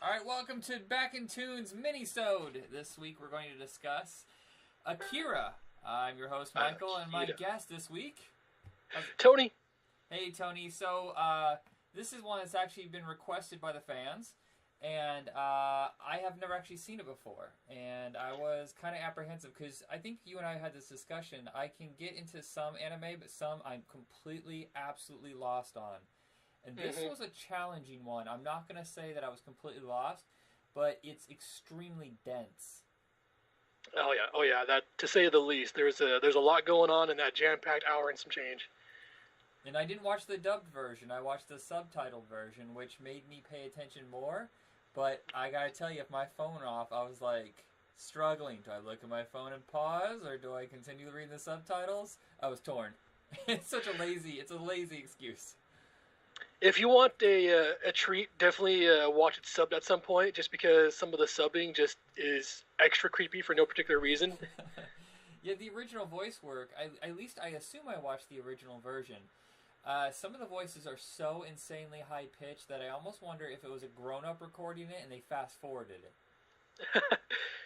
Alright, welcome to Back in Toons Mini-sode. This week we're going to discuss Akira. I'm your host, Michael, and my guest this week... Tony. Hey, Tony. So, this is one that's actually been requested by the fans, and I have never actually seen it before. And I was kind of apprehensive, because I think you and I had this discussion. I can get into some anime, but some I'm completely, absolutely lost on. And this was a challenging one. I'm not going to say that I was completely lost, but it's extremely dense. Oh yeah. That, to say the least. There's a lot going on in that jam-packed hour and some change. And I didn't watch the dubbed version. I watched the subtitled version, which made me pay attention more. But I gotta tell you, if my phone off, I was like struggling. Do I look at my phone and pause, or do I continue reading the subtitles? I was torn. It's a lazy excuse. If you want a treat, definitely watch it subbed at some point, just because some of the subbing just is extra creepy for no particular reason. Yeah, the original voice work, at least I assume I watched the original version. Some of the voices are so insanely high-pitched that I almost wonder if it was a grown-up recording it and they fast-forwarded it.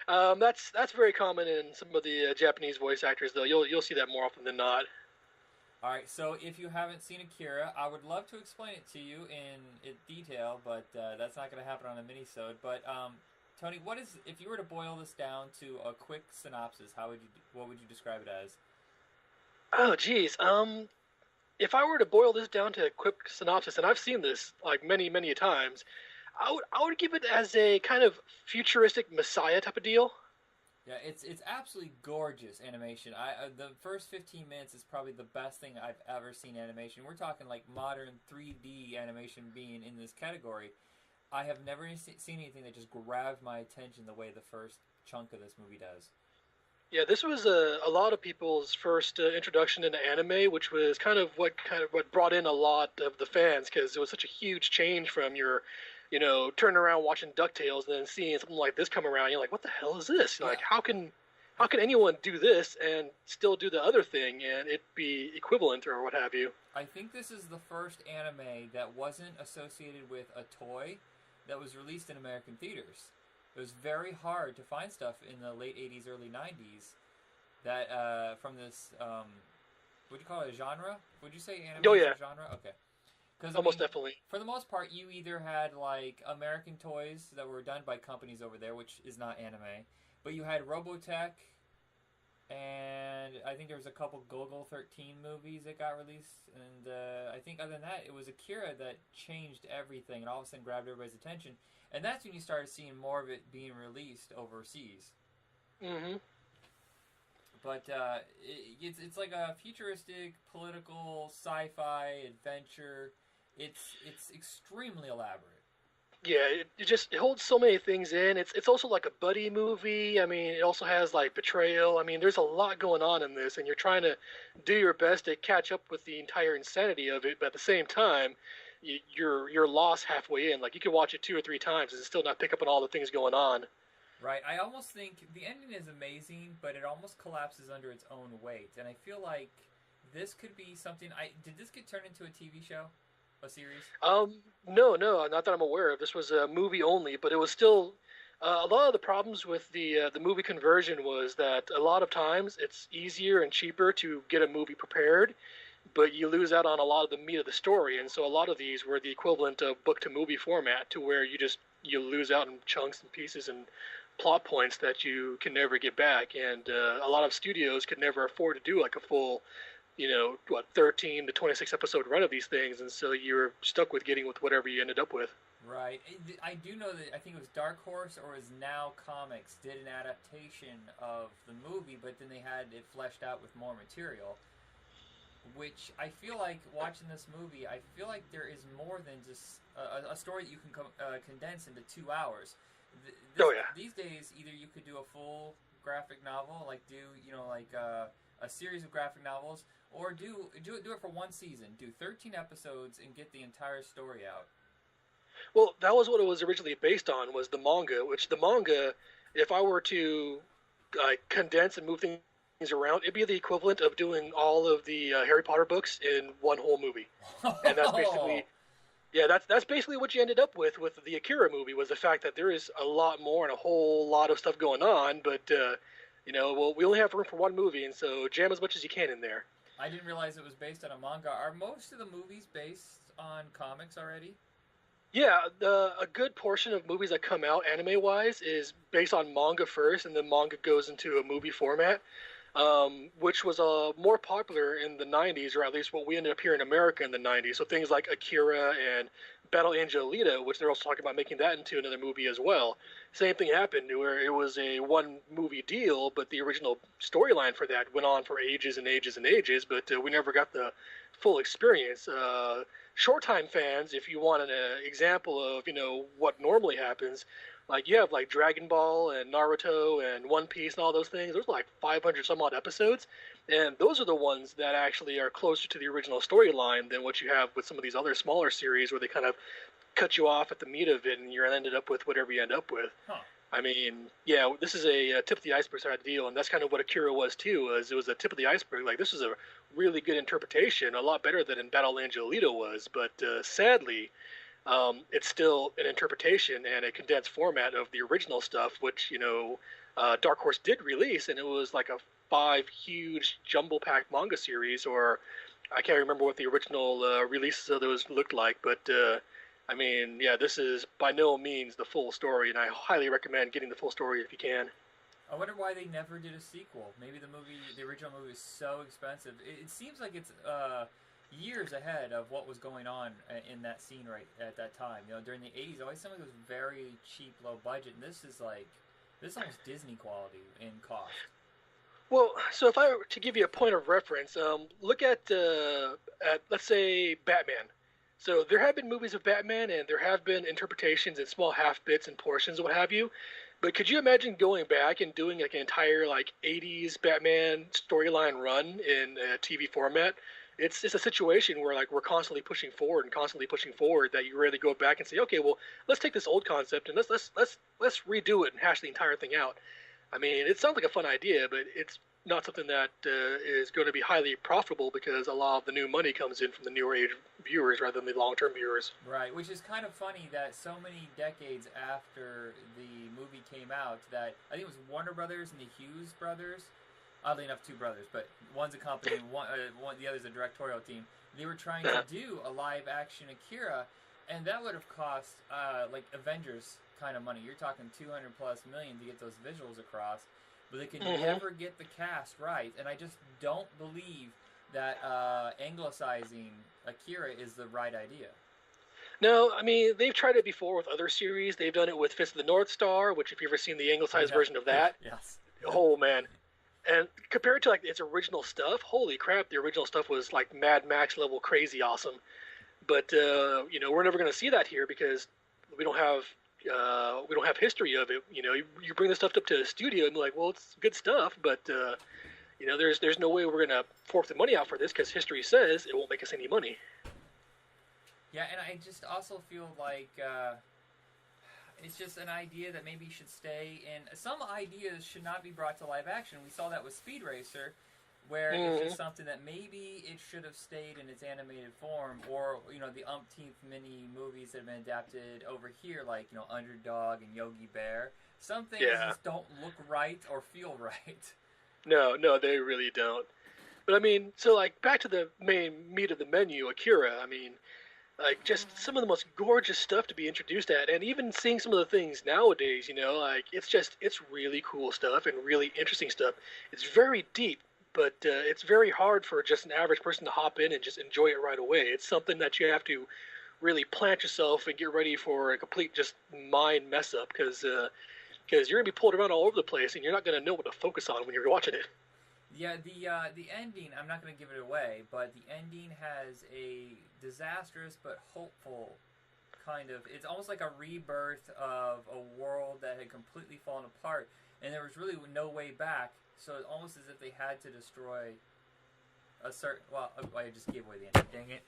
That's very common in some of the Japanese voice actors, though. You'll see that more often than not. Alright, so if you haven't seen Akira, I would love to explain it to you in detail, but that's not going to happen on a mini-sode. But, Tony, if you were to boil this down to a quick synopsis, what would you describe it as? Oh, geez. If I were to boil this down to a quick synopsis, and I've seen this like many, many times, I would give it as a kind of futuristic Messiah type of deal. Yeah, it's absolutely gorgeous animation. The first 15 minutes is probably the best thing I've ever seen animation. We're talking like modern 3D animation being in this category. I have never seen anything that just grabbed my attention the way the first chunk of this movie does. Yeah, this was a lot of people's first introduction into anime, which was kind of what brought in a lot of the fans, because it was such a huge change from your turning around watching DuckTales and then seeing something like this come around. You're like, what the hell is this? Yeah. Like, how can anyone do this and still do the other thing and it be equivalent or what have you? I think this is the first anime that wasn't associated with a toy that was released in American theaters. It was very hard to find stuff in the late 80s, early 90s that from this, would you call it a genre? Would you say anime is a genre? Okay. Almost definitely. For the most part, you either had like American toys that were done by companies over there, which is not anime, but you had Robotech, and I think there was a couple Golgo 13 movies that got released, and I think other than that, it was Akira that changed everything and all of a sudden grabbed everybody's attention, and that's when you started seeing more of it being released overseas. Mm-hmm. But it's like a futuristic, political, sci-fi adventure. It's extremely elaborate. Yeah, it holds so many things in. It's also like a buddy movie. I mean, it also has like betrayal. I mean, there's a lot going on in this, and you're trying to do your best to catch up with the entire insanity of it. But at the same time, you're lost halfway in. Like, you can watch it 2 or 3 times and still not pick up on all the things going on. Right. I almost think the ending is amazing, but it almost collapses under its own weight. And I feel like this could be something. Did this get turned into a TV show? A series? No, not that I'm aware of. This was a movie only, but it was still a lot of the problems with the movie conversion was that a lot of times it's easier and cheaper to get a movie prepared, but you lose out on a lot of the meat of the story, and so a lot of these were the equivalent of book to movie format, to where you lose out in chunks and pieces and plot points that you can never get back, and a lot of studios could never afford to do like a full 13 to 26 episode run of these things, and so you're stuck with whatever you ended up with. Right. I do know that I think it was Dark Horse or is Now Comics did an adaptation of the movie, but then they had it fleshed out with more material, which I feel like watching this movie, I feel like there is more than just a story that you can condense into 2 hours. These days, either you could do a full graphic novel, like a series of graphic novels, or do it for one season. Do 13 episodes and get the entire story out. Well, that was what it was originally based on, was the manga, which the manga, if I were to condense and move things things around, it'd be the equivalent of doing all of the Harry Potter books in one whole movie, and that's basically yeah, that's basically what you ended up with the Akira movie was the fact that there is a lot more and a whole lot of stuff going on, but well, we only have room for one movie, and so jam as much as you can in there. I didn't realize it was based on a manga. Are most of the movies based on comics already? Yeah, a good portion of movies that come out anime-wise is based on manga first, and then manga goes into a movie format, which was more popular in the 90s, or at least what we ended up here in America in the 90s. So things like Akira and Battle Angel Alita, which they're also talking about making that into another movie as well. Same thing happened where it was a one-movie deal, but the original storyline for that went on for ages and ages and ages, but we never got the full experience. Short time fans, if you want an example of what normally happens, like you have like Dragon Ball and Naruto and One Piece and all those things. There's like 500 some odd episodes, and those are the ones that actually are closer to the original storyline than what you have with some of these other smaller series where they kind of cut you off at the meat of it, and you're ended up with whatever you end up with. Huh. I mean, yeah, this is a tip of the iceberg sort of deal, and that's kind of what Akira was too. It was a tip of the iceberg. Like this was a really good interpretation, a lot better than in Battle Angel Alita was. But sadly, it's still an interpretation and a condensed format of the original stuff, which Dark Horse did release, and it was like a 5 huge jumble-packed manga series, or I can't remember what the original releases of those looked like, but. I mean, yeah, this is by no means the full story, and I highly recommend getting the full story if you can. I wonder why they never did a sequel. Maybe the original movie is so expensive. It seems like it's years ahead of what was going on in that scene right at that time. During the 80s, it always seemed like it was very cheap, low budget, and this is almost Disney quality in cost. Well, so if I were to give you a point of reference, look at let's say Batman. So there have been movies of Batman, and there have been interpretations and small half bits and portions, what have you. But could you imagine going back and doing like an entire 80s Batman storyline run in a TV format? It's a situation where we're constantly pushing forward that you really go back and say, okay, well, let's take this old concept and let's redo it and hash the entire thing out. I mean, it sounds like a fun idea, but it's not something that is going to be highly profitable because a lot of the new money comes in from the newer age viewers rather than the long-term viewers. Right, which is kind of funny that so many decades after the movie came out that I think it was Warner Brothers and the Hughes brothers, oddly enough 2 brothers, but one's a company and the other's a directorial team. They were trying to do a live-action Akira, and that would have cost like Avengers kind of money. You're talking $200+ million to get those visuals across. But they can never get the cast right, and I just don't believe that anglicizing Akira is the right idea. No, I mean, they've tried it before with other series. They've done it with Fist of the North Star, which if you've ever seen the anglicized version of that, yes. Oh, man. And compared to its original stuff, holy crap, the original stuff was like Mad Max level crazy awesome. But, we're never going to see that here because we don't have history of it. You bring the stuff up to the studio and be like, well, it's good stuff, but there's no way we're gonna fork the money out for this because history says it won't make us any money. Yeah, and I just also feel like it's just an idea that maybe should stay in. Some ideas should not be brought to live action. We saw that with Speed Racer, where it's just something that maybe it should have stayed in its animated form, or the umpteenth mini movies that have been adapted over here, like Underdog and Yogi Bear. Some things just don't look right or feel right. No, they really don't. But I mean, so back to the main meat of the menu, Akira. I mean, just some of the most gorgeous stuff to be introduced at, and even seeing some of the things nowadays. It's really cool stuff and really interesting stuff. It's very deep. But it's very hard for just an average person to hop in and just enjoy it right away. It's something that you have to really plant yourself and get ready for a complete just mind mess up because you're going to be pulled around all over the place and you're not going to know what to focus on when you're watching it. Yeah, the ending, I'm not going to give it away, but the ending has a disastrous but hopeful kind of, it's almost like a rebirth of a world that had completely fallen apart, and there was really no way back. So it's almost as if they had to destroy a certain... Well, I just gave away the ending.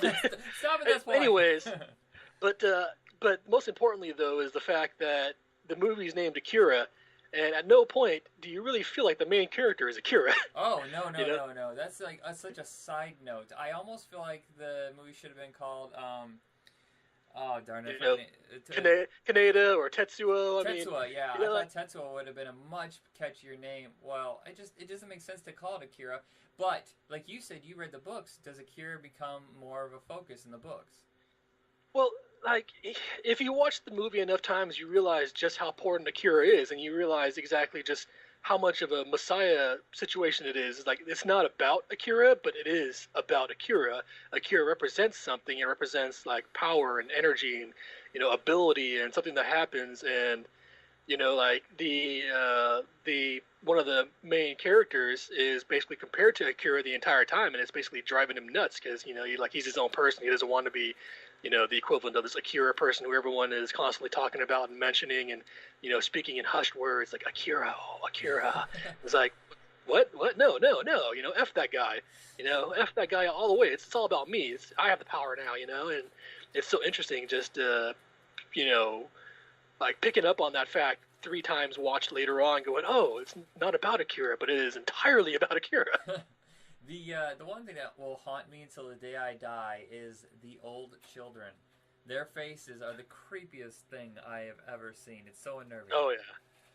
Dang it. Stop at this point. Anyways, but most importantly, though, is the fact that the movie's named Akira, and at no point do you really feel like the main character is Akira. Oh no no You know? no no! That's like such a side note. I almost feel like the movie should have been called. Oh darn it! You know, Kaneda or Tetsuo. I mean, Tetsuo, yeah, you I know, like, thought Tetsuo would have been a much catchier name. Well, it doesn't make sense to call it Akira. But like you said, you read the books. Does Akira become more of a focus in the books? well, like if you watch the movie enough times, you realize just how important Akira is, and you realize exactly just how much of a messiah situation it is. Like it's not about Akira, but it is about Akira. Akira represents something. It represents like power and energy and ability and something that happens. And like the one of the main characters is basically compared to Akira the entire time, and it's basically driving him nuts because he's his own person. He doesn't want to be the equivalent of this Akira person who everyone is constantly talking about and mentioning and speaking in hushed words like Akira, oh Akira. It's like what no no no f that guy, f that guy all the way. It's all about me. I have the power now, and it's so interesting just you know like picking up on that fact 3 times watched later on, going, oh, it's not about Akira, but it is entirely about Akira. The one thing that will haunt me until the day I die is the old children. Their faces are the creepiest thing I have ever seen. It's so unnerving. Oh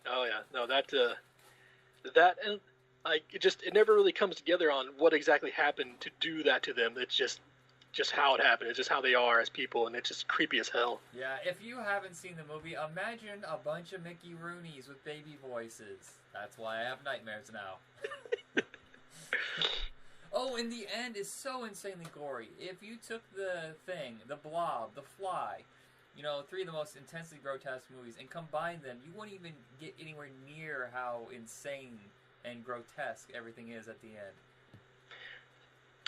yeah. No, that and like it never really comes together on what exactly happened to do that to them. It's just how it happened. It's just how they are as people, and it's just creepy as hell. Yeah, if you haven't seen the movie, imagine a bunch of Mickey Roonies with baby voices. That's why I have nightmares now. Oh, and the end is so insanely gory. If you took the Thing, the Blob, the Fly, 3 of the most intensely grotesque movies, and combined them, you wouldn't even get anywhere near how insane and grotesque everything is at the end.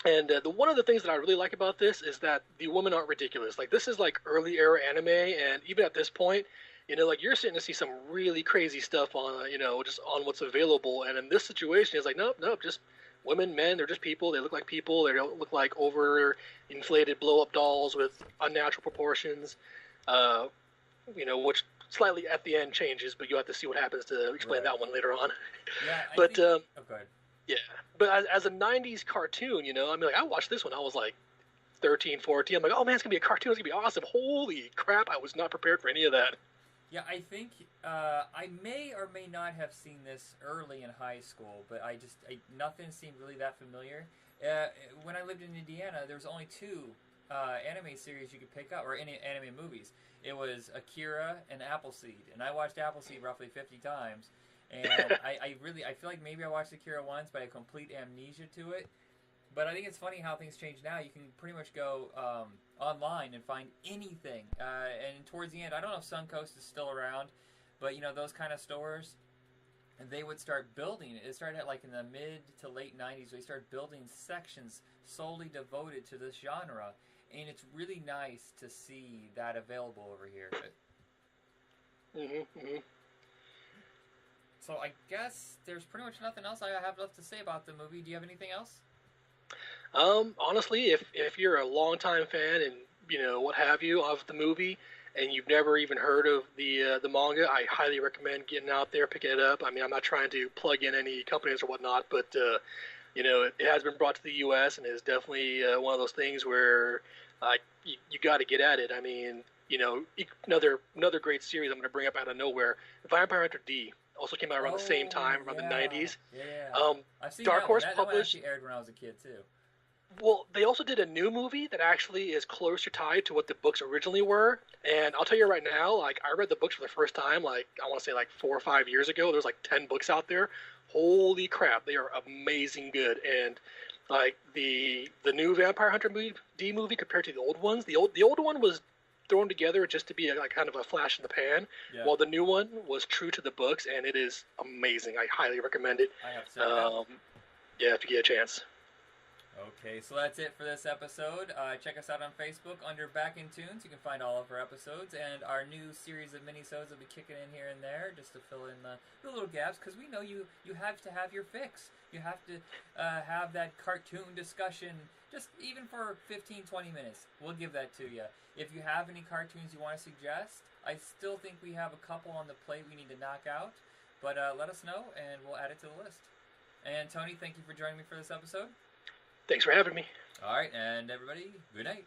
And one of the things that I really like about this is that the women aren't ridiculous. Like this is like early era anime, and even at this point, like you're sitting to see some really crazy stuff on, just on what's available. And in this situation, it's like nope, just women, men. They're just people. They look like people. They don't look like over inflated blow up dolls with unnatural proportions. Which slightly at the end changes, but you have to see what happens to explain that one later on. Yeah, but go ahead. Yeah, but as a 90s cartoon, I mean, like, I watched this when I was like 13, 14. I'm like, oh man, it's going to be a cartoon. It's going to be awesome. Holy crap, I was not prepared for any of that. Yeah, I think I may or may not have seen this early in high school, but nothing seemed really that familiar. When I lived in Indiana, there was only 2 anime series you could pick up, or any anime movies. It was Akira and Appleseed, and I watched Appleseed roughly 50 times. And I feel like maybe I watched Akira once, but I have complete amnesia to it. But I think it's funny how things change now. You can pretty much go online and find anything. And towards the end, I don't know if Suncoast is still around, but those kind of stores, and they would start building. It started at like in the mid to late 90s. They started building sections solely devoted to this genre, and it's really nice to see that available over here. So I guess there's pretty much nothing else I have left to say about the movie. Do you have anything else? Honestly, if you're a longtime fan and what have you of the movie, and you've never even heard of the manga, I highly recommend getting out there, picking it up. I mean, I'm not trying to plug in any companies or whatnot, but it has been brought to the U.S. and is definitely one of those things where you got to get at it. I mean, another great series I'm going to bring up out of nowhere, Vampire Hunter D. Also came out around the same time, around the 90s. Yeah. I've seen Dark Horse that published. That one actually aired when I was a kid too. Well, they also did a new movie that actually is closer tied to what the books originally were. And I'll tell you right now, like I read the books for the first time, like I want to say like 4 or 5 years ago. There's like 10 books out there. Holy crap, they are amazing good. And like the new Vampire Hunter D movie compared to the old ones, the old one was thrown together just to be like kind of a flash in the pan, while the new one was true to the books, and it is amazing. I highly recommend it. I have said yeah, if you get a chance. Okay, so that's it for this episode. Check us out on Facebook under Back in Toons. You can find all of our episodes, and our new series of mini-sodes will be kicking in here and there just to fill in the little gaps, because we know you have to have your fix. You have to have that cartoon discussion, just even for 15, 20 minutes. We'll give that to you. If you have any cartoons you want to suggest, I still think we have a couple on the plate we need to knock out. But let us know, and we'll add it to the list. And Tony, thank you for joining me for this episode. Thanks for having me. All right, and everybody, good night.